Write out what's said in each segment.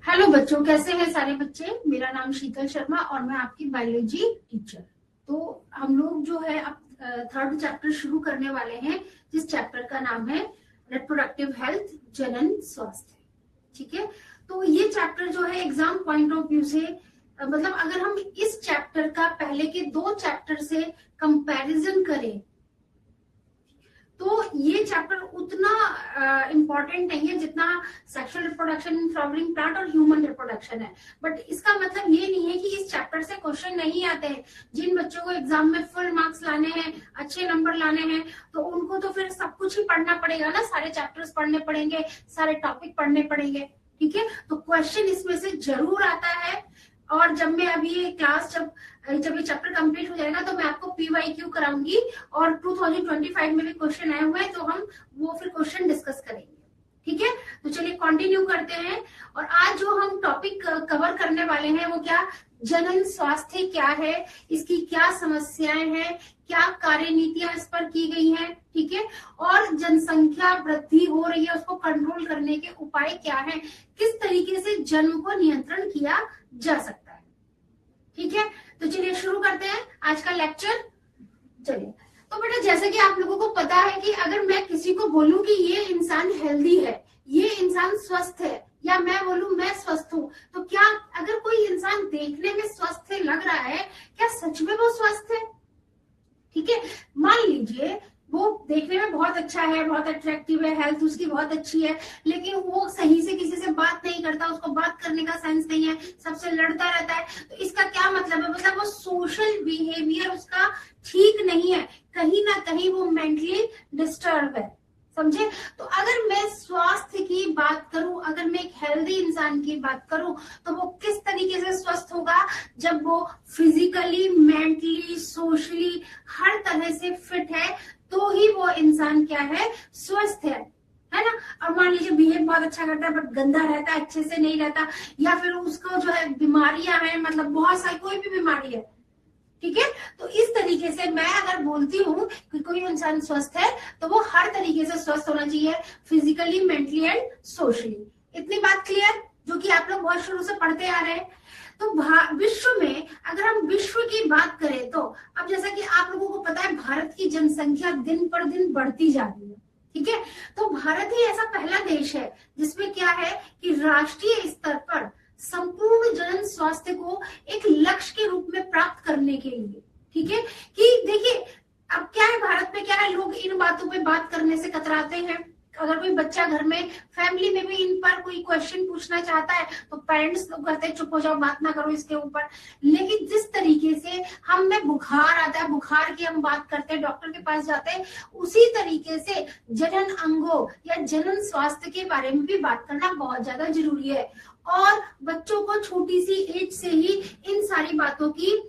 Hello बच्चों, कैसे हैं सारे बच्चे। मेरा नाम शीतल शर्मा और मैं आपकी बायोलॉजी टीचर। तो हम लोग जो है अब थर्ड चैप्टर शुरू करने वाले हैं, जिस चैप्टर का नाम है रिप्रोडक्टिव हेल्थ, जनन स्वास्थ्य। ठीक है। तो ये चैप्टर जो है एग्जाम पॉइंट ऑफ व्यू से मतलब अगर हम इस चैप्टर का पहले के दो चैप्टर से कंपैरिजन करें तो ये चैप्टर उतना इम्पोर्टेंट नहीं है जितना sexual reproduction in flowering plant और ह्यूमन रिप्रोडक्शन है। बट इसका मतलब ये नहीं है कि इस चैप्टर से क्वेश्चन नहीं आते हैं। जिन बच्चों को एग्जाम में फुल मार्क्स लाने हैं, अच्छे नंबर लाने हैं, तो उनको तो फिर सब कुछ ही पढ़ना पड़ेगा ना, सारे चैप्टर्स पढ़ने पड़ेंगे, सारे टॉपिक पढ़ने पड़ेंगे। ठीक है। तो क्वेश्चन इसमें से जरूर आता है। और जब मैं अभी ये क्लास जब ये चैप्टर कंप्लीट हो जाएगा तो मैं आपको PYQ कराऊंगी और 2025 में भी क्वेश्चन आए हुए हैं, तो हम वो फिर क्वेश्चन डिस्कस करेंगे। ठीक है। तो चलिए कंटिन्यू करते हैं। और आज जो हम टॉपिक कवर करने वाले हैं वो क्या, जनन स्वास्थ्य क्या है, इसकी क्या समस्याएं हैं, क्या कार्यनीतियां इस पर की गई हैं। ठीक है। और जनसंख्या वृद्धि हो रही है, उसको कंट्रोल करने के उपाय क्या हैं, किस तरीके से जन्म को नियंत्रण किया जा सकता है। ठीक है। तो चलिए शुरू करते हैं आज का लेक्चर। चलिए। तो बेटा, जैसे कि आप लोगों को पता है कि अगर मैं किसी को बोलूं कि ये इंसान हेल्दी है, ये इंसान स्वस्थ है, या मैं बोलूं मैं स्वस्थ हूं, तो क्या अगर कोई इंसान देखने में स्वस्थ लग रहा है, क्या सच में वो स्वस्थ है? ठीक है। मान लीजिए वो देखने में बहुत अच्छा है, बहुत अट्रैक्टिव है, हेल्थ उसकी बहुत अच्छी है, लेकिन वो सही से किसी से बात नहीं करता, उसको बात करने का सेंस नहीं है, सबसे लड़ता रहता है। तो इसका क्या मतलब है? मतलब वो सोशल बिहेवियर उसका ठीक नहीं है, कहीं ना कहीं वो मेंटली डिस्टर्ब है। समझे? तो अगर मैं स्वास्थ्य की बात करूं, अगर मैं एक हेल्दी इंसान की बात करूं, तो वो किस तरीके से स्वस्थ होगा? जब वो फिजिकली, मेंटली, सोशली हर तरह से फिट है, तो ही वो इंसान क्या है, स्वस्थ है ना। और मान लीजिए बिहेव बहुत अच्छा करता है बट गंदा रहता है, अच्छे से नहीं रहता, या फिर उसको जो है बीमारियां हैं, मतलब बहुत सारी कोई भी बीमारी है। ठीक है। तो इस तरीके से मैं अगर बोलती हूँ कि कोई इंसान स्वस्थ है, तो वो हर तरीके से स्वस्थ होना चाहिए, फिजिकली, मेंटली एंड सोशली। इतनी बात क्लियर, जो कि आप लोग बहुत शुरू से पढ़ते आ रहे हैं। तो विश्व में अगर हम विश्व की बात करें, तो अब जैसा कि आप लोगों को पता है भारत की जनसंख्या दिन पर दिन बढ़ती जा रही है। ठीक है। तो भारत ही ऐसा पहला देश है जिसमें क्या है कि राष्ट्रीय स्तर पर संपूर्ण जन स्वास्थ्य को एक लक्ष्य के रूप में प्राप्त करने के लिए, ठीक है, कि देखिए अब क्या है, भारत में क्या है, लोग इन बातों पे बात करने से कतराते हैं। अगर कोई बच्चा घर में, फैमिली में भी इन पर कोई क्वेश्चन पूछना चाहता है तो पेरेंट्स लोग कहते हैं चुप हो जाओ, बात ना करो इसके ऊपर। लेकिन जिस तरीके से हम में बुखार आता है, बुखार की हम बात करते हैं, डॉक्टर के पास जाते हैं, उसी तरीके से जनन अंगों या जनन स्वास्थ्य के बारे में भी बात करना बहुत ज्यादा जरूरी है। और बच्चों को छोटी सी एज से ही इन सारी बातों की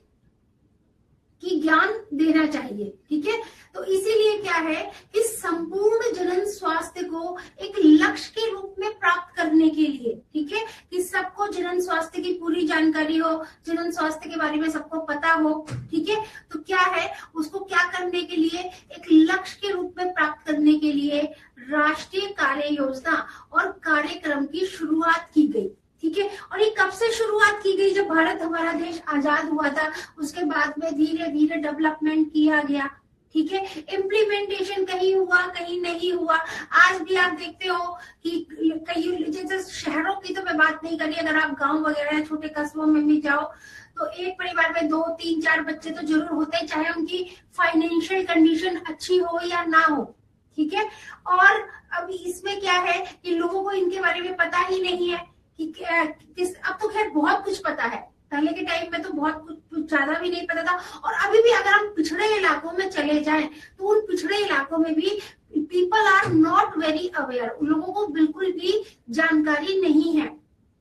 ज्ञान देना चाहिए। ठीक है। तो इसीलिए क्या है कि संपूर्ण जनन स्वास्थ्य को एक लक्ष्य के रूप में प्राप्त करने के लिए, ठीक है, कि सबको जनन स्वास्थ्य की पूरी जानकारी हो, जनन स्वास्थ्य के बारे में सबको पता हो। ठीक है। तो क्या है, उसको क्या करने के लिए, एक लक्ष्य के रूप में प्राप्त करने के लिए राष्ट्रीय कार्य योजना और कार्यक्रम की शुरुआत की गई। ठीक है। और ये कब से शुरुआत की गई? जब भारत हमारा देश आजाद हुआ था, उसके बाद में धीरे धीरे डेवलपमेंट किया गया। ठीक है। इम्प्लीमेंटेशन कहीं हुआ, कहीं नहीं हुआ। आज भी आप देखते हो कि कई, जैसे शहरों की तो मैं बात नहीं करी, अगर आप गांव वगैरह छोटे कस्बों में भी जाओ तो एक परिवार में 2, 3, 4 बच्चे तो जरूर होते हैं, चाहे उनकी फाइनेंशियल कंडीशन अच्छी हो या ना हो। ठीक है। और अब इसमें क्या है कि लोगों को इनके बारे में पता ही नहीं है कि अब तो खैर बहुत कुछ पता है, पहले के टाइम में तो बहुत कुछ ज्यादा भी नहीं पता था। और अभी भी अगर हम पिछड़े इलाकों में चले जाएं तो उन पिछड़े इलाकों में भी people are not very aware, उन लोगों को बिल्कुल भी जानकारी नहीं है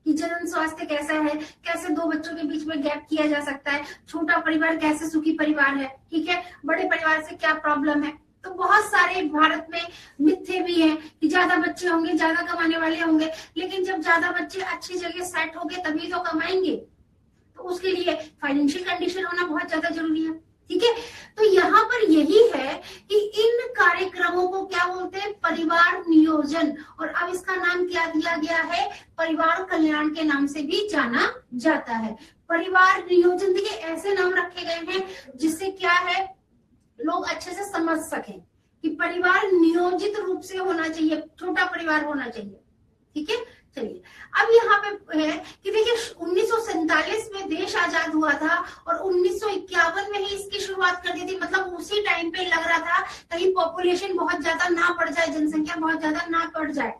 कि जनन स्वास्थ्य कैसा है, कैसे 2 बच्चों के बीच में गैप किया जा सकता है, छोटा परिवार कैसे सुखी परिवार है, ठीक है, बड़े परिवार से क्या प्रॉब्लम है। तो बहुत सारे भारत में मिथ्ये भी हैं कि ज्यादा बच्चे होंगे, ज्यादा कमाने वाले होंगे, लेकिन जब ज्यादा बच्चे अच्छी जगह सेट होंगे तभी तो कमाएंगे। तो उसके लिए फाइनेंशियल कंडीशन होना बहुत ज्यादा जरूरी है। ठीक है। तो यहाँ पर यही है कि इन कार्यक्रमों को क्या बोलते हैं, परिवार नियोजन, और अब इसका नाम क्या दिया गया है, परिवार कल्याण के नाम से भी जाना जाता है। परिवार नियोजन, देखिए ऐसे नाम रखे गए हैं जिससे क्या है, लोग अच्छे से समझ सकें कि परिवार नियोजित रूप से होना चाहिए, छोटा परिवार होना चाहिए। ठीक है, चलिए अब यहाँ पे है कि देखिए 1947 में देश आजाद हुआ था और 1951 में ही इसकी शुरुआत कर दी थी। मतलब उसी टाइम पे लग रहा था कहीं पॉपुलेशन बहुत ज्यादा ना बढ़ जाए, जनसंख्या बहुत ज्यादा ना बढ़ जाए।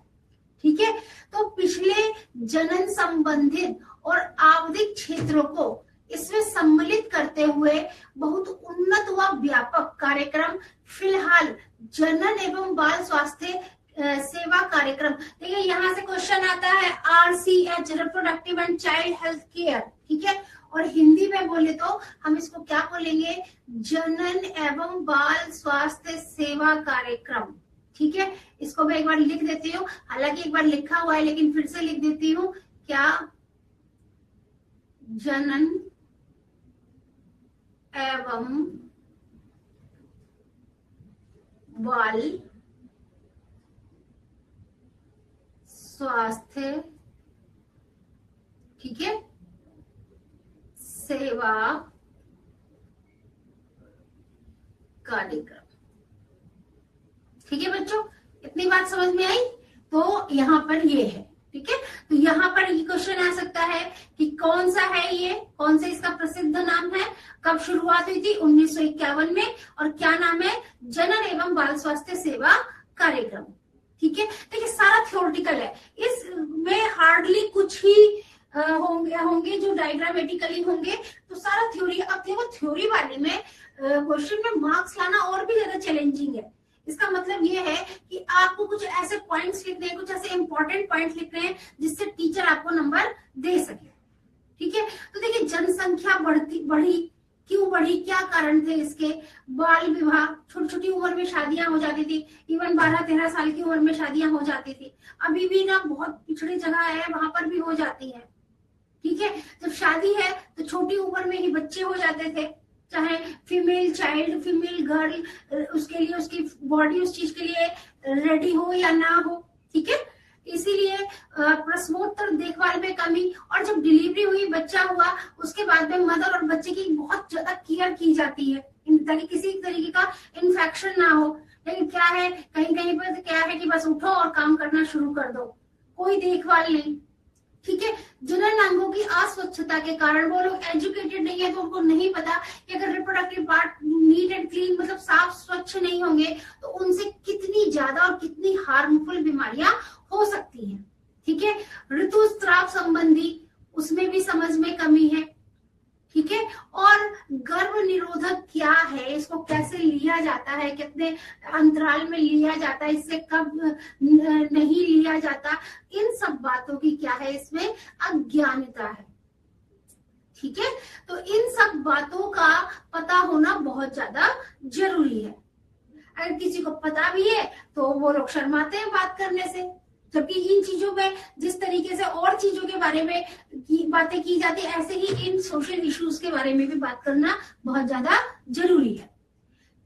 ठीक है, तो पिछले जनन संबंधित और आवधिक क्षेत्रों को इसमें सम्मिलित करते हुए बहुत उन्नत व व्यापक कार्यक्रम फिलहाल जनन एवं बाल स्वास्थ्य सेवा कार्यक्रम। देखिए यहाँ से क्वेश्चन आता है RCH, reproductive and child health care. ठीक है, और हिंदी में बोले तो हम इसको क्या बोलेंगे, जनन एवं बाल स्वास्थ्य सेवा कार्यक्रम। ठीक है, इसको मैं एक बार लिख देती हूँ, हालांकि एक बार लिखा हुआ है लेकिन फिर से लिख देती हूँ, क्या जनन एवं बाल स्वास्थ्य, ठीक है, सेवा कार्यक्रम। ठीक है बच्चों, इतनी बात समझ में आई। तो यहाँ पर ये है, ठीक है, तो यहाँ पर ये क्वेश्चन आ सकता है कि कौन सा है ये, कौन सा इसका प्रसिद्ध नाम है, कब शुरुआत हुई थी, 1951 में, और क्या नाम है, जनन एवं बाल स्वास्थ्य सेवा कार्यक्रम। ठीक है, देखिए सारा थ्योरेटिकल है, इसमें हार्डली कुछ ही होंगे जो डायग्रामेटिकली होंगे, तो सारा थ्योरी। अब देखो थ्योरी वाले में क्वेश्चन में मार्क्स लाना और भी ज्यादा चैलेंजिंग है। इसका मतलब ये है कि आपको कुछ ऐसे पॉइंट्स लिखने हैं, कुछ ऐसे इंपॉर्टेंट पॉइंट्स लिखने हैं जिससे टीचर आपको नंबर दे सके। ठीक है, तो देखिए जनसंख्या बढ़ी, क्यों बढ़ी, क्या कारण थे इसके, बाल विवाह, छोटी छोटी उम्र में शादियां हो जाती थी, इवन 12-13 साल की उम्र में शादियां हो जाती थी। अभी भी ना बहुत पिछड़ी जगह है, वहां पर भी हो जाती है। ठीक है, जब शादी है तो छोटी उम्र में ही बच्चे हो जाते थे, चाहे फीमेल चाइल्ड, फीमेल गर्ल, उसके लिए उसकी बॉडी उस चीज के लिए रेडी हो या ना हो। ठीक है, इसीलिए प्रसवोत्तर देखभाल में कमी, और जब डिलीवरी हुई, बच्चा हुआ, उसके बाद में मदर और बच्चे की बहुत ज्यादा केयर की जाती है ताकि किसी तरीके का इन्फेक्शन ना हो। लेकिन क्या है, कहीं कहीं पर क्या है कि बस उठो और काम करना शुरू कर दो, कोई देखभाल नहीं। ठीक है, जनन अंगों की अस्वच्छता के कारण, वो लोग एजुकेटेड नहीं है तो उनको नहीं पता कि अगर reproductive part neat and clean मतलब साफ स्वच्छ नहीं होंगे तो उनसे कितनी ज्यादा और कितनी हार्मफुल बीमारियां हो सकती हैं। ठीक है, ऋतुस्राव संबंधी उसमें भी समझ में कमी है। ठीक है, और गर्भ निरोधक क्या है, इसको कैसे लिया जाता है, कितने अंतराल में लिया जाता है, इससे कब नहीं लिया जाता, इन सब बातों की क्या है, इसमें अज्ञानता है। ठीक है, तो इन सब बातों का पता होना बहुत ज्यादा जरूरी है। अगर किसी को पता भी है तो वो लोग शर्माते हैं बात करने से, जबकि इन चीजों में जिस तरीके से और चीजों के बारे में बातें की जाती है, ऐसे ही इन सोशल इश्यूज के बारे में भी बात करना बहुत ज्यादा जरूरी है।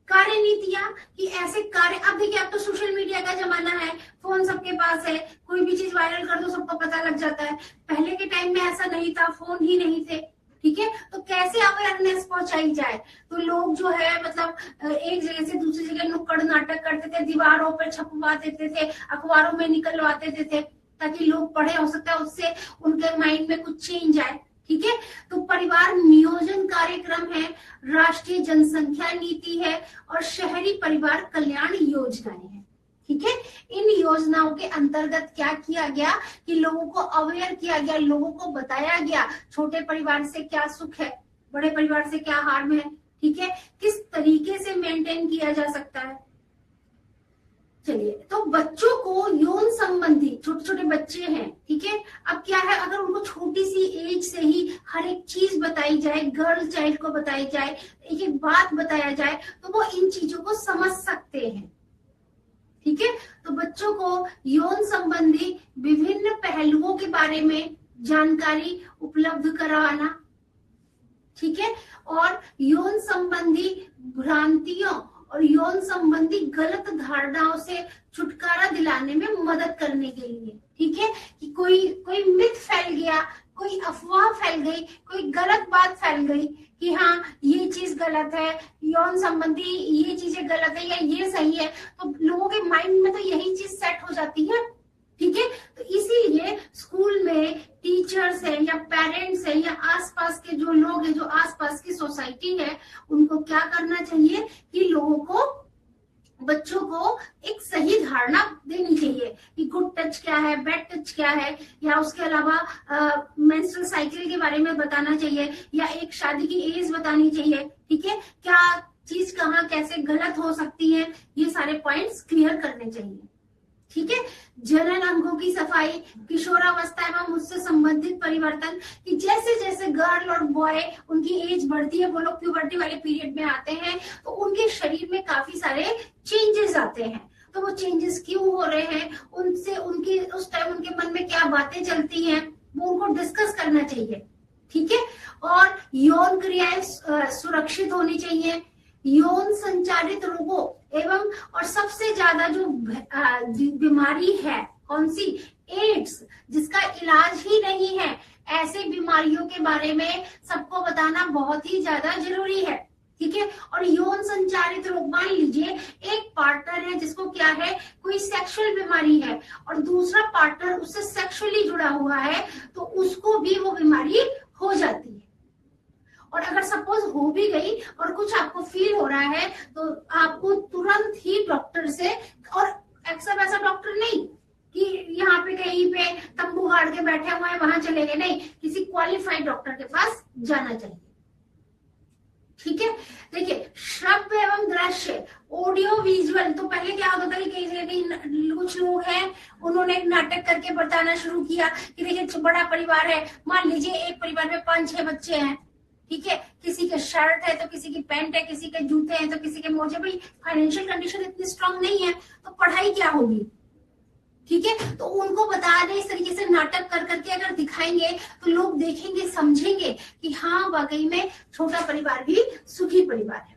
कार्य नीतियां कि ऐसे कार्य, अब देखिए अब तो सोशल मीडिया का जमाना है, फोन सबके पास है, कोई भी चीज वायरल कर दो सबको पता लग जाता है। पहले के टाइम में ऐसा नहीं था, फोन ही नहीं थे। ठीक है, तो कैसे अवेयरनेस पहुंचाई जाए, तो लोग जो है मतलब एक जगह से दूसरी जगह नुक्कड़ नाटक करते थे, दीवारों पर छपवा देते थे, अखबारों में निकलवाते थे ताकि लोग पढ़े, हो सकता है उससे उनके माइंड में कुछ चेंज आए। ठीक है, तो परिवार नियोजन कार्यक्रम है, राष्ट्रीय जनसंख्या नीति है, और शहरी परिवार कल्याण योजनाएं हैं। ठीक है, इन योजनाओं के अंतर्गत क्या किया गया कि लोगों को अवेयर किया गया, लोगों को बताया गया छोटे परिवार से क्या सुख है, बड़े परिवार से क्या हार्म है। ठीक है, किस तरीके से मेंटेन किया जा सकता है। चलिए, तो बच्चों को यौन संबंधी, छोटे छोटे बच्चे हैं, ठीक है, अब क्या है, अगर उनको छोटी सी एज से ही हर एक चीज बताई जाए, गर्ल चाइल्ड को बताई जाए, एक एक बात बताया जाए, तो वो इन चीजों को समझ सकते हैं। ठीक है, तो बच्चों को यौन संबंधी विभिन्न पहलुओं के बारे में जानकारी उपलब्ध कराना। ठीक है, और यौन संबंधी भ्रांतियों और यौन संबंधी गलत धारणाओं से छुटकारा दिलाने में मदद करने के लिए, ठीक है, कि कोई मिथ फैल गया, कोई अफवाह फैल गई, कोई गलत बात फैल गई कि हाँ ये चीज गलत है, यौन संबंधी ये चीजें गलत है या ये सही है, तो लोगों के माइंड में तो यही चीज सेट हो जाती है, ठीक है। तो इसीलिए स्कूल में टीचर्स है या पेरेंट्स है या आसपास के जो लोग हैं, जो आसपास की सोसाइटी है, उनको क्या करना चाहिए कि लोगों को, बच्चों को एक सही धारणा देनी चाहिए कि गुड टच क्या है, बैड टच क्या है, या उसके अलावा मेंस्ट्रुअल साइकिल के बारे में बताना चाहिए, या एक शादी की एज बतानी चाहिए, ठीक है, क्या चीज कहाँ कैसे गलत हो सकती है, ये सारे पॉइंट्स क्लियर करने चाहिए, ठीक है। जनन अंगों की सफाई, किशोरावस्था एवं उससे संबंधित परिवर्तन, कि जैसे जैसे गर्ल और बॉय उनकी एज बढ़ती है, वो लोग प्यूबर्टी वाले पीरियड में आते हैं, तो उनके शरीर में काफी सारे चेंजेस आते हैं। तो वो चेंजेस क्यों हो रहे हैं, उनसे उनकी उस टाइम उनके मन में क्या बातें चलती हैं, वो उनको डिस्कस करना चाहिए, ठीक है। और यौन क्रियाएं सुरक्षित होनी चाहिए। यौन संचारित रोगों एवं और सबसे ज्यादा जो बीमारी है कौन सी, एड्स, जिसका इलाज ही नहीं है, ऐसे बीमारियों के बारे में सबको बताना बहुत ही ज्यादा जरूरी है, ठीक है। और यौन संचारित रोग, मान लीजिए एक पार्टनर है जिसको क्या है, कोई सेक्सुअल बीमारी है और दूसरा पार्टनर उससे सेक्सुअली जुड़ा हुआ है, तो उसको भी वो बीमारी हो जाती है। और अगर सपोज हो भी गई और कुछ आपको फील हो रहा है, तो आपको तुरंत ही डॉक्टर से, और अक्सर ऐसा डॉक्टर नहीं कि यहाँ पे कहीं पे तंबू गाड़ के बैठे हुए हैं वहां चले गए, नहीं, किसी क्वालिफाइड डॉक्टर के पास जाना चाहिए, ठीक है। देखिए, श्रव्य एवं दृश्य, ऑडियो विजुअल, तो पहले क्या होता था कि कुछ लोग हैं उन्होंने नाटक करके बताना शुरू किया कि देखिए बड़ा परिवार है, मान लीजिए एक परिवार में 5-6 बच्चे हैं, ठीक है, किसी के शर्ट है तो किसी की पैंट है, किसी के जूते हैं तो किसी के मोजे, भाई फाइनेंशियल कंडीशन इतनी स्ट्रांग नहीं है तो पढ़ाई क्या होगी, ठीक है। तो उनको बता दें, इस तरीके से नाटक कर करके अगर दिखाएंगे तो लोग देखेंगे, समझेंगे कि हाँ वाकई में छोटा परिवार भी सुखी परिवार है,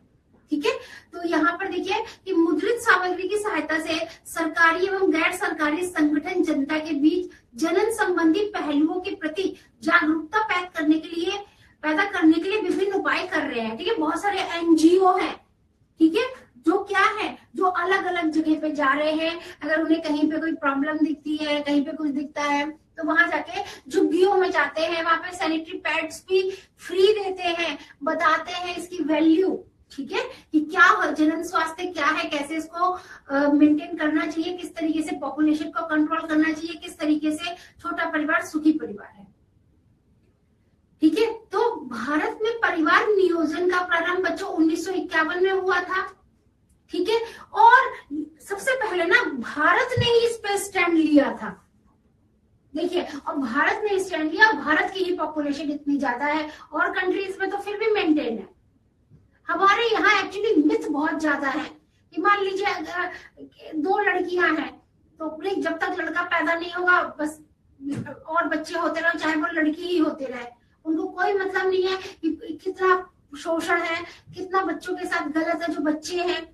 ठीक है। तो यहाँ पर देखिए कि मुद्रित सामग्री की सहायता से सरकारी एवं गैर सरकारी संगठन जनता के बीच जनन संबंधी पहलुओं के प्रति जागरूकता पैदा करने के लिए विभिन्न उपाय कर रहे हैं, ठीक है। बहुत सारे एनजीओ हैं, ठीक है, जो क्या है, जो अलग अलग जगह पे जा रहे हैं, अगर उन्हें कहीं पे कोई प्रॉब्लम दिखती है, कहीं पे कुछ दिखता है, तो वहां जाके झुग्गियों में जाते हैं, वहां पे सैनिटरी पैड्स भी फ्री देते हैं, बताते हैं इसकी वैल्यू, ठीक है, कि क्या जनन स्वास्थ्य क्या है, कैसे इसको मेंटेन करना चाहिए, किस तरीके से पॉपुलेशन को कंट्रोल करना चाहिए, किस तरीके से छोटा परिवार सुखी परिवार है, ठीक है। तो भारत में परिवार नियोजन का प्रारंभ बच्चों 1951 में हुआ था, ठीक है। और सबसे पहले ना भारत ने ही इस पे स्टैंड लिया था, देखिए, और भारत ने स्टैंड लिया, भारत की ही पॉपुलेशन इतनी ज्यादा है, और कंट्रीज में तो फिर भी मेंटेन है। हमारे यहाँ एक्चुअली मिथ बहुत ज्यादा है कि मान लीजिए 2 लड़कियां हैं तो जब तक लड़का पैदा नहीं होगा बस और बच्चे होते रहे, चाहे वो लड़की ही होते रहे, उनको कोई मतलब नहीं है कि कितना शोषण है, कितना बच्चों के साथ गलत है, जो बच्चे हैं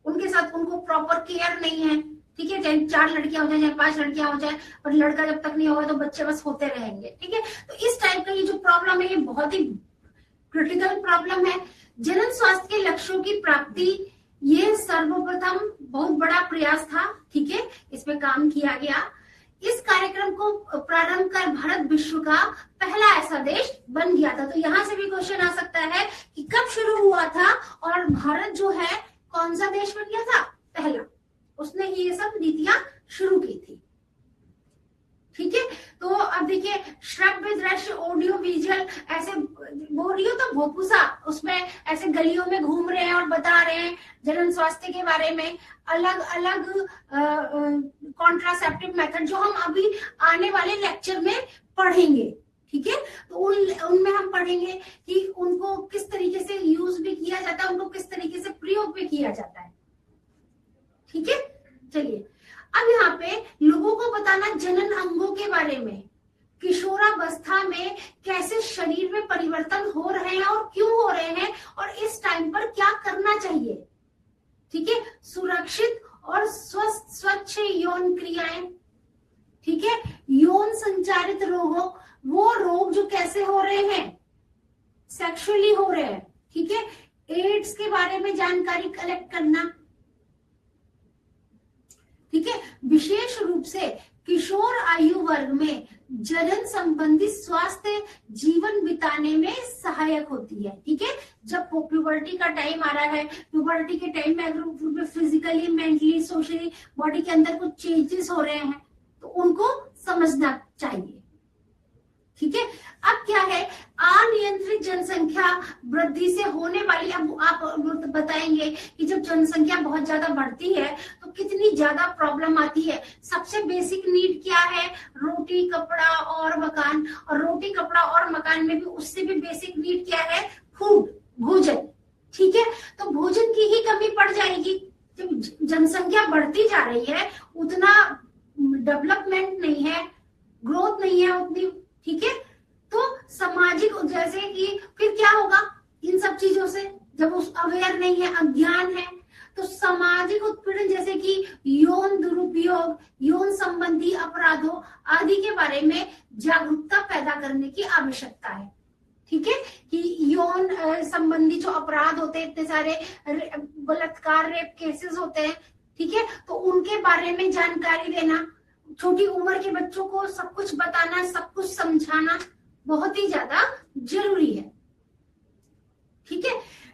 उनके साथ उनको प्रॉपर केयर नहीं है, ठीक है, चाहे 4 लड़कियां हो जाए, चाहे 5 लड़कियां हो जाए, पर लड़का जब तक नहीं होगा तो बच्चे बस होते रहेंगे, ठीक है। तो इस टाइप का ये जो प्रॉब्लम है, ये बहुत ही क्रिटिकल प्रॉब्लम है। जनन स्वास्थ्य के लक्ष्यों की प्राप्ति, ये सर्वप्रथम बहुत बड़ा प्रयास था, ठीक है, इसमें काम किया गया। इस कार्यक्रम को प्रारंभ कर भारत विश्व का पहला ऐसा देश बन गया था। तो यहाँ से भी क्वेश्चन आ सकता है कि कब शुरू हुआ था और भारत जो है कौन सा देश बन गया था, पहला, उसने ही ये सब नीतियां शुरू की थी, ठीक है। तो अब देखिए, श्रव्य दृश्य ऑडियो विजुअल, ऐसे बोरियो तो भोपुसा, उसमें ऐसे गलियों में घूम रहे हैं और बता रहे हैं जनन स्वास्थ्य के बारे में, अलग अलग कॉन्ट्रासेप्टिव मेथड जो हम अभी आने वाले लेक्चर में पढ़ेंगे, ठीक है। तो उनमें हम पढ़ेंगे कि उनको किस तरीके से यूज भी किया जाता है, उनको किस तरीके से प्रयोग भी किया जाता है, ठीक है। चलिए, अब यहाँ पे लोगों को बताना जनन अंगों के बारे में, किशोरा गर्भावस्था में कैसे शरीर में परिवर्तन हो रहे हैं और क्यों हो रहे हैं और इस टाइम पर क्या करना चाहिए। ठीक है, सुरक्षित और स्वस्थ स्वच्छ यौन क्रियाएं। ठीक है, यौन संचारित रोगों, वो रोग जो कैसे हो रहे हैं, सेक्सुअली हो रहे हैं। ठीक है, एड्स के बारे में जानकारी कलेक्ट करना। ठीक है, विशेष रूप से किशोर आयु वर्ग में जनन संबंधी स्वास्थ्य जीवन बिताने में सहायक होती है। ठीक है, जब प्यूबर्टी का टाइम आ रहा है, प्यूबर्टी के टाइम में अगर फिजिकली, मेंटली, सोशली बॉडी के अंदर कुछ चेंजेस हो रहे हैं तो उनको समझना चाहिए। ठीक है, अब क्या है, अनियंत्रित जनसंख्या वृद्धि से होने वाली, अब आप बताएंगे कि जब जनसंख्या बहुत ज्यादा बढ़ती है तो कितनी ज्यादा प्रॉब्लम आती है। सबसे बेसिक नीड क्या है, रोटी कपड़ा और मकान, और रोटी कपड़ा और मकान में भी उससे भी बेसिक नीड क्या है, फूड, भोजन। ठीक है, तो भोजन की ही कमी पड़ जाएगी। जब जनसंख्या बढ़ती जा रही है उतना डेवलपमेंट नहीं है, ग्रोथ नहीं है उतनी। ठीक है, तो सामाजिक, जैसे कि फिर क्या होगा इन सब चीजों से, जब उस अवेयर नहीं है, अज्ञान है, तो सामाजिक उत्पीड़न जैसे कि यौन दुरुपयोग, यौन संबंधी अपराधों आदि के बारे में जागरूकता पैदा करने की आवश्यकता है। ठीक है, कि यौन संबंधी जो अपराध होते हैं, इतने सारे बलात्कार, रेप केसेस होते हैं। ठीक है, तो उनके बारे में जानकारी देना, छोटी उम्र के बच्चों को सब कुछ बताना, सब कुछ समझाना बहुत ही ज्यादा जरूरी है। ठीक है,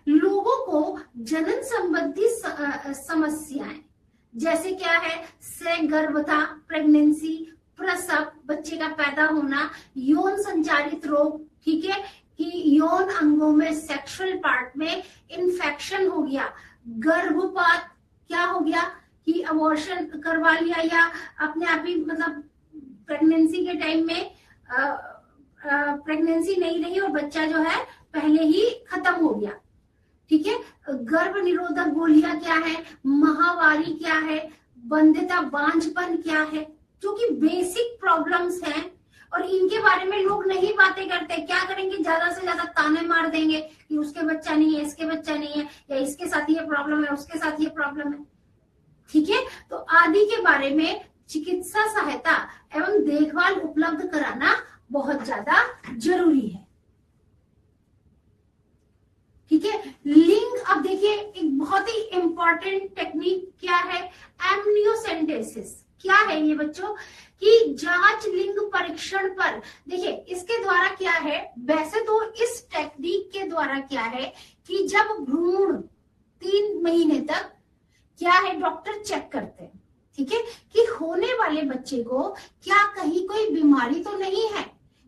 लोगों को जनन संबंधी समस्याएं जैसे क्या है, गर्भता, प्रेगनेंसी, प्रसव, बच्चे का पैदा होना, यौन संचारित रोग। ठीक है, कि यौन अंगों में, सेक्सुअल पार्ट में इन्फेक्शन हो गया, गर्भपात क्या हो गया कि अबॉर्शन करवा लिया, या अपने आप ही मतलब प्रेगनेंसी के टाइम में प्रेगनेंसी नहीं रही और बच्चा जो है पहले ही खत्म हो गया। ठीक है, गर्भ निरोधक गोलियां क्या है, माहवारी क्या है, बंध्यता, बांझपन क्या है, जो कि बेसिक प्रॉब्लम्स हैं और इनके बारे में लोग नहीं बातें करते। क्या करेंगे, ज्यादा से ज्यादा ताने मार देंगे कि उसके बच्चा नहीं है, इसके बच्चा नहीं है, या इसके साथ ये प्रॉब्लम है, उसके साथ ये प्रॉब्लम है। ठीक है, तो आदि के बारे में चिकित्सा सहायता एवं देखभाल उपलब्ध कराना बहुत ज्यादा जरूरी है। ठीक है, लिंग, अब देखिए एक बहुत ही इंपॉर्टेंट टेक्निक क्या है, एमनियोसेंटेसिस। क्या है ये बच्चों, कि जांच लिंग परीक्षण पर, देखिए इसके द्वारा क्या है, वैसे तो इस टेक्निक के द्वारा क्या है कि जब भ्रूण 3 महीने तक क्या है डॉक्टर चेक करते हैं। ठीक है, कि होने वाले बच्चे को क्या कहीं कोई बीमारी तो नहीं है,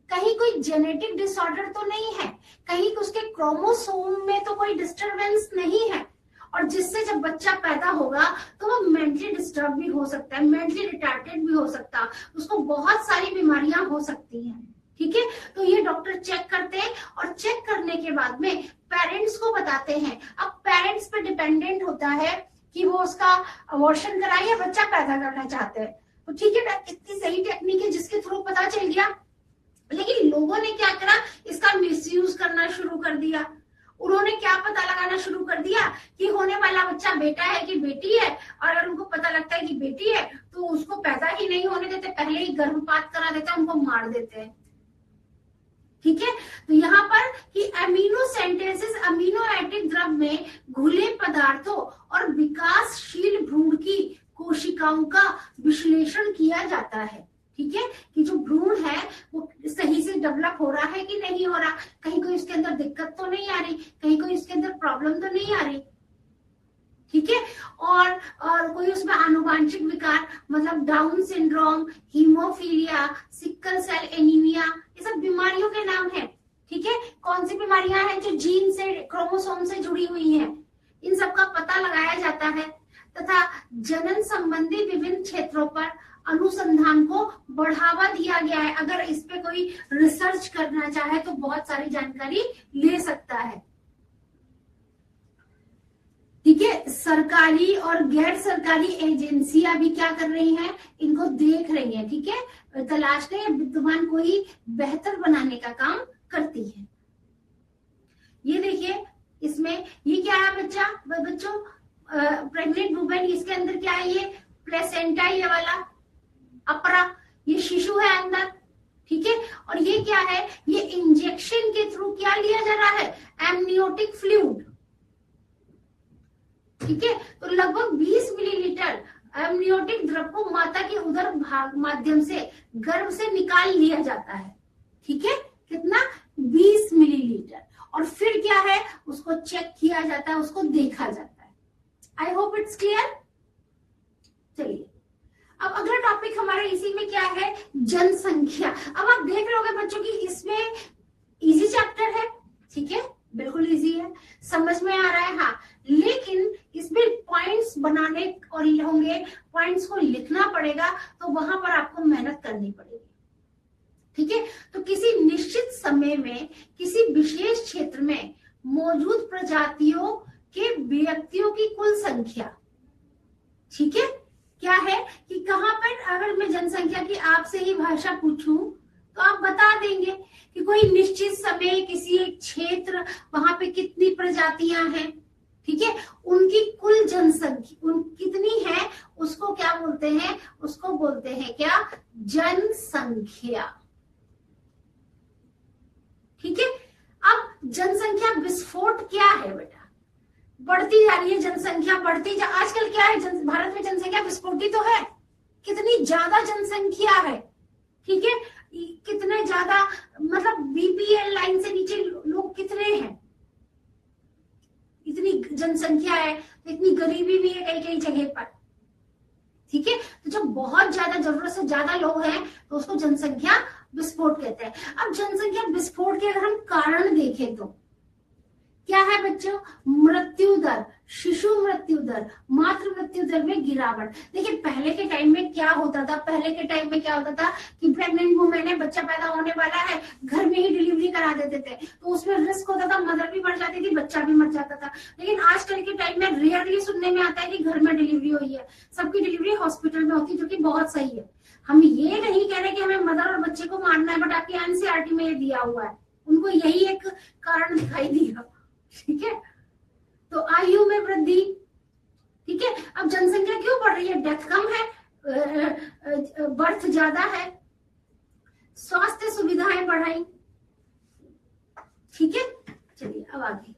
कहीं कोई जेनेटिक डिसऑर्डर तो नहीं है, कहीं उसके क्रोमोसोम में तो कोई डिस्टरबेंस नहीं है, और जिससे जब बच्चा पैदा होगा तो वो मेंटली डिस्टर्ब भी हो सकता है, मेंटली रिटार्डेड भी हो सकता है, उसको बहुत सारी बीमारियां हो सकती हैं। ठीक है, तो ये डॉक्टर चेक करते हैं और चेक करने के बाद में पेरेंट्स को बताते हैं। अब पेरेंट्स पे डिपेंडेंट होता है कि वो उसका अबॉर्शन कराए या बच्चा पैदा करना चाहते हैं। तो ठीक है, इतनी सही टेक्निक है जिसके थ्रू पता चल गया, लेकिन लोगों ने क्या करा, इसका मिसयूज करना शुरू कर दिया। उन्होंने क्या पता लगाना शुरू कर दिया कि होने वाला बच्चा बेटा है कि बेटी है, और अगर उनको पता लगता है कि बेटी है तो उसको पैदा ही नहीं होने देते, पहले ही गर्भपात करा देते हैं, उनको मार देते हैं। ठीक है, तो यहाँ पर कि एमिनोसेंटेसिस, अमीनो एसिड द्रव में घुले पदार्थों और विकासशील भ्रूण की कोशिकाओं का विश्लेषण किया जाता है। ठीक है, कि जो भ्रूण है वो सही से डेवलप हो रहा है कि नहीं हो रहा, कहीं कोई उसके अंदर दिक्कत तो नहीं आ रही, कहीं कोई उसके अंदर प्रॉब्लम तो नहीं आ रही। ठीक है, और कोई उसमें आनुवांशिक विकार, मतलब Down syndrome, haemophilia, sickle cell anaemia, ये सब बीमारियों के नाम है। ठीक है, कौन सी बीमारियां हैं जो जीन से, क्रोमोसोम से जुड़ी हुई हैं, इन सब का पता लगाया जाता है, तथा जनन संबंधी विभिन्न क्षेत्रों पर अनुसंधान को बढ़ावा दिया गया है। अगर इस पे कोई रिसर्च करना चाहे तो बहुत सारी जानकारी ले सकता है। ठीक है, सरकारी और गैर सरकारी एजेंसियां भी क्या कर रही हैं, इनको देख रही हैं, ठीक है, तलाशने या विद्यमान कोई बेहतर बनाने का काम करती है। ये देखिए इसमें ये क्या है बच्चों, प्रेग्नेंट वुमेन, इसके अंदर क्या है, ये प्लेसेंटा, ये वाला अपरा, ये शिशु है अंदर, ठीक है। और ये क्या है, ये इंजेक्शन के थ्रू क्या लिया जा रहा है, एमनियोटिक फ्लूइड, ठीक है। तो लगभग 20 मिलीलीटर एमनियोटिक द्रव को माता के उदर भाग माध्यम से गर्भ से निकाल लिया जाता है, ठीक है। कितना, 20 मिलीलीटर। और फिर क्या है, उसको चेक किया जाता है, उसको देखा जाता है। I hope it's clear. चलिए अब अगला टॉपिक हमारा इसी में क्या है, जनसंख्या। अब आप देख रहे होंगे बच्चों की इसमें इजी चैप्टर है, ठीक है, बिल्कुल इजी है, समझ में आ रहा है, हाँ। लेकिन इसमें पॉइंट्स बनाने और होंगे, पॉइंट्स को लिखना पड़ेगा, तो वहां पर आपको मेहनत करनी पड़ेगी, ठीक है। तो किसी निश्चित समय में किसी विशेष क्षेत्र में मौजूद प्रजातियों के व्यक्तियों की कुल संख्या, ठीक है, क्या है कि कहां पर, अगर मैं जनसंख्या की आपसे ही भाषा पूछूं तो आप बता देंगे कि कोई निश्चित समय किसी एक क्षेत्र, वहां पे कितनी प्रजातियां हैं, ठीक है, उनकी कुल जनसंख्या कितनी है, उसको क्या बोलते हैं, उसको बोलते हैं क्या, जनसंख्या, ठीक है। अब जनसंख्या विस्फोट क्या है बेटा, बढ़ती जा रही है जनसंख्या, आजकल क्या है, भारत में जनसंख्या विस्फोटी तो है, कितनी ज्यादा जनसंख्या है, ठीक है, कितने ज्यादा, मतलब बीपीएल लाइन से नीचे लोग कितने हैं, इतनी जनसंख्या है, तो इतनी गरीबी भी है कई कई जगह पर, ठीक है। तो जब बहुत ज्यादा, जरूरत से ज्यादा लोग हैं तो उसको जनसंख्या विस्फोट कहते हैं। अब जनसंख्या विस्फोट के अगर हम कारण देखें तो क्या है बच्चों, मृत्यु दर, शिशु मृत्यु दर, मातृ मृत्यु दर में गिरावट। देखिए पहले के टाइम में क्या होता था, कि प्रेग्नेंट वुमेन है, बच्चा पैदा होने वाला है, घर में ही डिलीवरी करा देते थे, तो उसमें रिस्क होता था, मदर भी मर जाती थी, बच्चा भी मर जाता था। लेकिन आजकल के टाइम में रेयरली सुनने में आता है कि घर में डिलीवरी हुई है, सबकी डिलीवरी हॉस्पिटल में होती है, जो कि बहुत सही है। हम ये नहीं कह रहे कि हमें मदर और बच्चे को मारना है, बट आपकी एनसीईआरटी में ये दिया हुआ है, उनको यही एक कारण दिखाई दिया, ठीक है। तो आयु में वृद्धि, ठीक है। अब जनसंख्या क्यों बढ़ रही है, डेथ कम है, बर्थ ज्यादा है, स्वास्थ्य सुविधाएं बढ़ाई, ठीक है। चलिए अब आगे,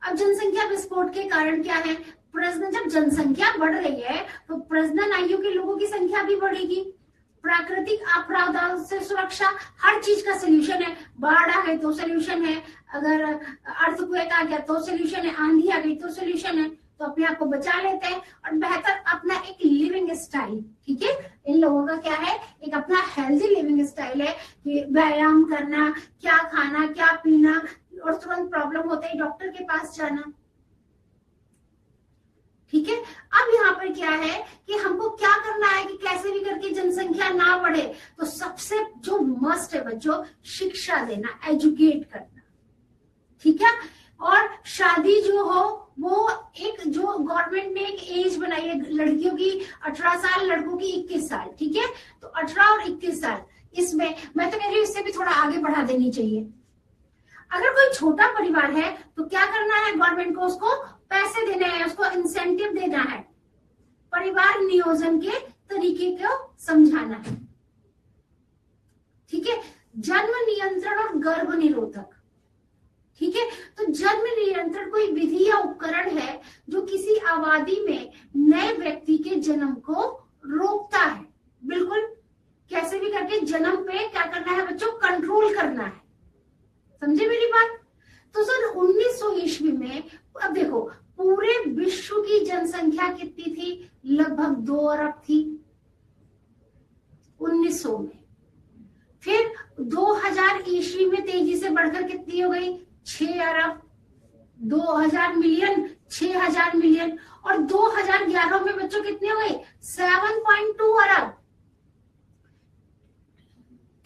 अब जनसंख्या विस्फोट के कारण क्या है, प्रजनन, जब जनसंख्या बढ़ रही है तो प्रजनन आयु के लोगों की संख्या भी बढ़ेगी। प्राकृतिक आपदाओं से सुरक्षा, हर चीज का सोल्यूशन है, बाढ़ आ गई तो सोल्यूशन है, अगर अर्थक्वेक आ गया तो सोल्यूशन है, आंधी आ गई तो सोल्यूशन है, तो अपने आप को बचा लेते हैं और बेहतर अपना एक लिविंग स्टाइल, ठीक है। इन लोगों का क्या है, एक अपना हेल्दी लिविंग स्टाइल है कि व्यायाम करना, क्या खाना, क्या पीना, और तुरंत प्रॉब्लम होते ही डॉक्टर के पास जाना, ठीक है। अब यहाँ पर क्या है कि हमको क्या करना है कि कैसे भी करके जनसंख्या ना बढ़े, तो सबसे जो मस्ट है बच्चों, शिक्षा देना, एजुकेट करना, ठीक है। और शादी जो हो वो एक, जो गवर्नमेंट ने एक एज बनाई है, लड़कियों की 18 साल, लड़कों की 21 साल, ठीक है। तो 18 और 21 साल, इसमें मैं तो कह रही हूँ इससे भी थोड़ा आगे बढ़ा देनी चाहिए। अगर कोई छोटा परिवार है तो क्या करना है, गवर्नमेंट को उसको पैसे देने हैं, उसको इंसेंटिव देना है, परिवार नियोजन के तरीके को समझाना है, ठीक है। जन्म नियंत्रण और गर्भ निरोधक, ठीक है। तो जन्म नियंत्रण कोई विधि या उपकरण है जो किसी आबादी में नए व्यक्ति के जन्म को रोकता है, बिल्कुल कैसे भी करके जन्म पे क्या करना है बच्चों, कंट्रोल करना है, समझे मेरी बात। तो सन 1900 ईस्वी में, अब देखो पूरे विश्व की जनसंख्या कितनी थी, लगभग 2 अरब थी 1900 में। फिर 2000 ईस्वी में तेजी से बढ़कर कितनी हो गई, 6 अरब, 2000 मिलियन, 6000 मिलियन, और 2011 में बच्चों कितने हो गए, 7.2 अरब।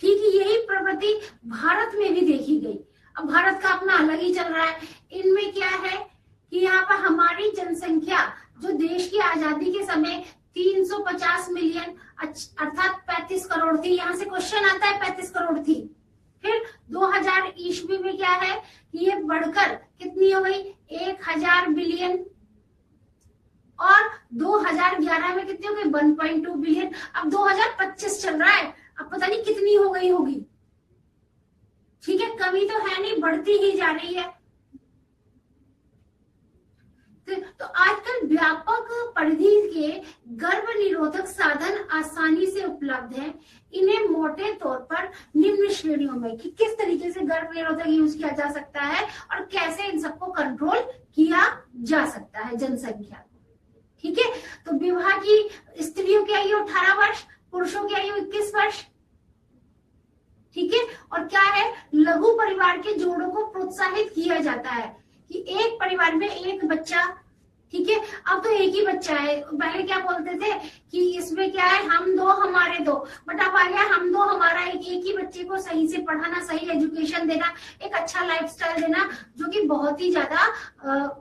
ठीक है, यही प्रवृत्ति भारत में भी देखी गई। अब भारत का अपना अलग ही चल रहा है। इनमें क्या है कि यहाँ पर हमारी जनसंख्या जो देश की आजादी के समय 350 मिलियन अर्थात 35 करोड़ थी। यहाँ से क्वेश्चन आता है 35 करोड़ थी। फिर 2000 ईस्वी में क्या है कि ये बढ़कर कितनी हो गई 1000 बिलियन, और 2011 में कितनी हो गई 1.2 बिलियन। अब 2025 चल रहा है, अब पता नहीं कितनी हो गई होगी। ठीक है, कमी तो है नहीं, बढ़ती ही जा रही है। तो आजकल व्यापक परिधि के गर्भ निरोधक साधन आसानी से उपलब्ध हैं। इन्हें मोटे तौर पर निम्न श्रेणियों में कि किस तरीके से गर्भ निरोधक यूज किया जा सकता है और कैसे इन सबको कंट्रोल किया जा सकता है जनसंख्या। ठीक है, तो विवाह की स्त्रियों की आयु 18 वर्ष, पुरुषों की आयु 21 वर्ष। ठीक है, और क्या है लघु परिवार के जोड़ों को प्रोत्साहित किया जाता है कि एक परिवार में एक बच्चा। ठीक है, अब तो एक ही बच्चा है, पहले क्या बोलते थे कि इसमें क्या है हम दो हमारे दो, बट अब आ गया हम दो हमारा एक ही बच्चे को सही से पढ़ाना, सही एजुकेशन देना, एक अच्छा लाइफस्टाइल देना, जो कि बहुत ही ज्यादा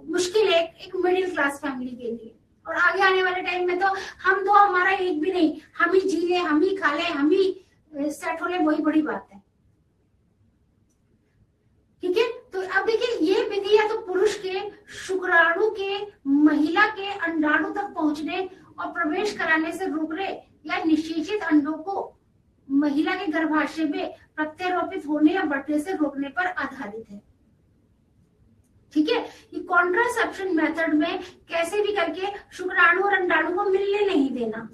मुश्किल है एक मिडिल क्लास फैमिली के लिए। और आगे आने वाले टाइम में तो हम दो हमारा एक भी नहीं, हम ही जी ले, हम ही खा ले, हम ही सेट हो ले, वही बड़ी बात है। ठीक है, तो अब देखिए ये विधि या तो पुरुष के शुक्राणु के महिला के अंडाणु तक पहुंचने और प्रवेश कराने से रोकने या निषेचित अंडों को महिला के गर्भाशय में प्रत्यारोपित होने या बढ़ने से रोकने पर आधारित है। ठीक है, ये कॉन्ट्रासेप्शन मेथड में कैसे भी करके शुक्राणु और अंडाणु को मिलने नहीं देना।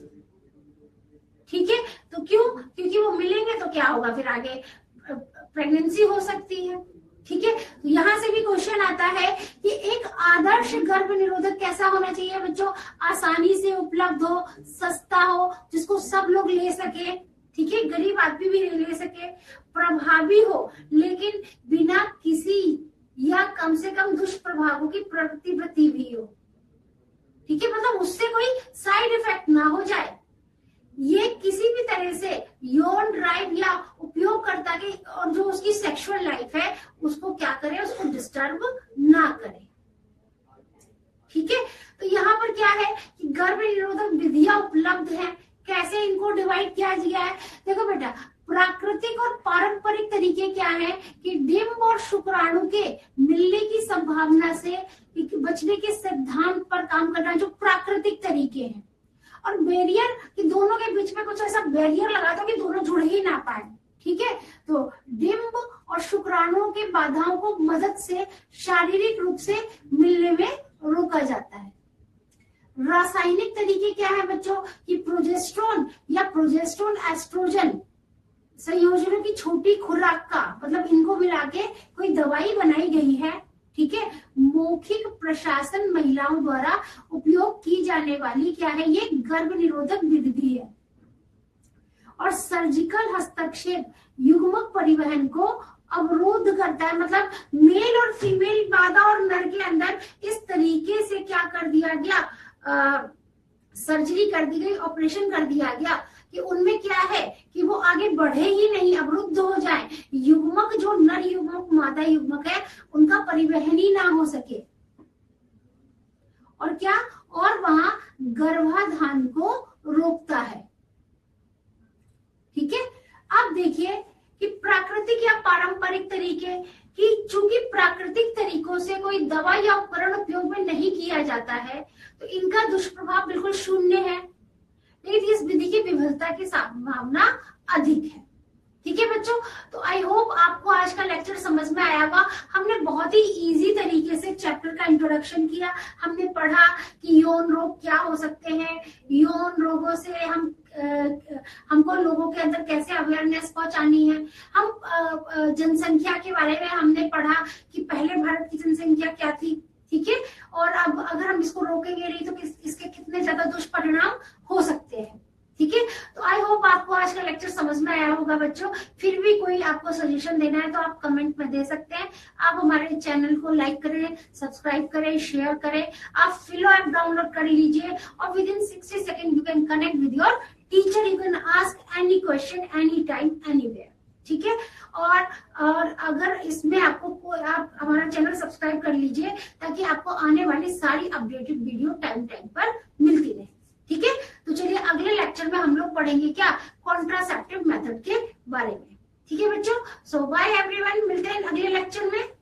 ठीक है, तो क्यों? क्योंकि वो मिलेंगे तो क्या होगा, फिर आगे प्रेगनेंसी हो सकती है। ठीक है, तो यहाँ से भी क्वेश्चन आता है कि एक आदर्श गर्भ निरोधक कैसा होना चाहिए बच्चों? आसानी से उपलब्ध हो, सस्ता हो, जिसको सब लोग ले सके। ठीक है, गरीब आदमी भी ले सके, प्रभावी हो लेकिन बिना किसी या कम से कम दुष्प्रभावों की प्रतिवृत्ति भी हो। ठीक है, मतलब उससे कोई साइड इफेक्ट ना हो जाए, ये किसी भी तरह से यौन ड्राइव या उपयोगकर्ता के और जो उसकी सेक्सुअल लाइफ है उसको क्या करे, उसको डिस्टर्ब ना करे। ठीक है, तो यहाँ पर क्या है कि गर्भ निरोधक विधियां उपलब्ध हैं। कैसे इनको डिवाइड किया गया है? देखो बेटा, प्राकृतिक और पारंपरिक तरीके क्या है कि डिंब और शुक्राणु के मिलने की संभावना से बचने के सिद्धांत पर काम करना, जो प्राकृतिक तरीके हैं। और बैरियर कि दोनों के बीच में कुछ ऐसा बैरियर लगा दो कि दोनों जुड़ ही ना पाए। ठीक है, तो डिंब और शुक्राणुओं के बाधाओं को मदद से शारीरिक रूप से मिलने में रोका जाता है। रासायनिक तरीके क्या है बच्चों कि प्रोजेस्टेरोन या प्रोजेस्टेरोन एस्ट्रोजन संयोजनों की छोटी खुराक का, मतलब इनको मिला के कोई दवाई बनाई गई है। ठीक है, मौखिक प्रशासन महिलाओं द्वारा उपयोग की जाने वाली क्या है, ये गर्भ निरोधक विधि है। और सर्जिकल हस्तक्षेप युग्मक परिवहन को अवरोध करता है, मतलब मेल और फीमेल मादा और नर के अंदर इस तरीके से क्या कर दिया गया, सर्जरी कर दी गई, ऑपरेशन कर दिया गया कि उनमें क्या है कि वो आगे बढ़े ही नहीं, अवरुद्ध हो जाए। युग्मक जो नर युग्मक मादा युग्मक है उनका परिवहन ही ना हो सके, और क्या, और वहां गर्भाधान को रोकता है। ठीक है, अब देखिए कि प्राकृतिक या पारंपरिक तरीके कि चूंकि प्राकृतिक तरीकों से कोई दवा या उपकरण उपयोग में नहीं किया जाता है तो इनका दुष्प्रभाव बिल्कुल शून्य है, लेकिन इस विधि की विफलता की संभावना अधिक है। ठीक है बच्चों, तो आई होप आपको आज का लेक्चर समझ में आया होगा। हमने बहुत ही इजी तरीके से चैप्टर का इंट्रोडक्शन किया। हमने पढ़ा कि यौन रोग क्या हो सकते हैं, यौन रोगों से हमको लोगों के अंदर कैसे अवेयरनेस पहुंचानी है। हम जनसंख्या के बारे में हमने पढ़ा कि पहले भारत की जनसंख्या क्या थी। ठीक है, और अब अगर हम इसको रोकेंगे नहीं तो इसके कितने ज्यादा दुष्परिणाम हो सकते हैं। ठीक है, तो आई होप आपको आज का लेक्चर समझ में आया होगा बच्चों। फिर भी कोई आपको सजेशन देना है तो आप कमेंट में दे सकते हैं। आप हमारे चैनल को लाइक करें, सब्सक्राइब करें, शेयर करें। आप फिलो ऐप डाउनलोड कर लीजिए और with in 60 second you can connect with your teacher. You can ask any question any time anywhere. ठीक है, और अगर इसमें आपको आप हमारा चैनल सब्सक्राइब कर लीजिए ताकि आपको आने वाली सारी अपडेटेड वीडियो टाइम टाइम पर मिलती रहे। ठीक है, तो चलिए अगले लेक्चर में हम लोग पढ़ेंगे क्या, कॉन्ट्रासेप्टिव मेथड के बारे में। ठीक है बच्चों, सो बाय एवरीवन, मिलते हैं अगले लेक्चर में।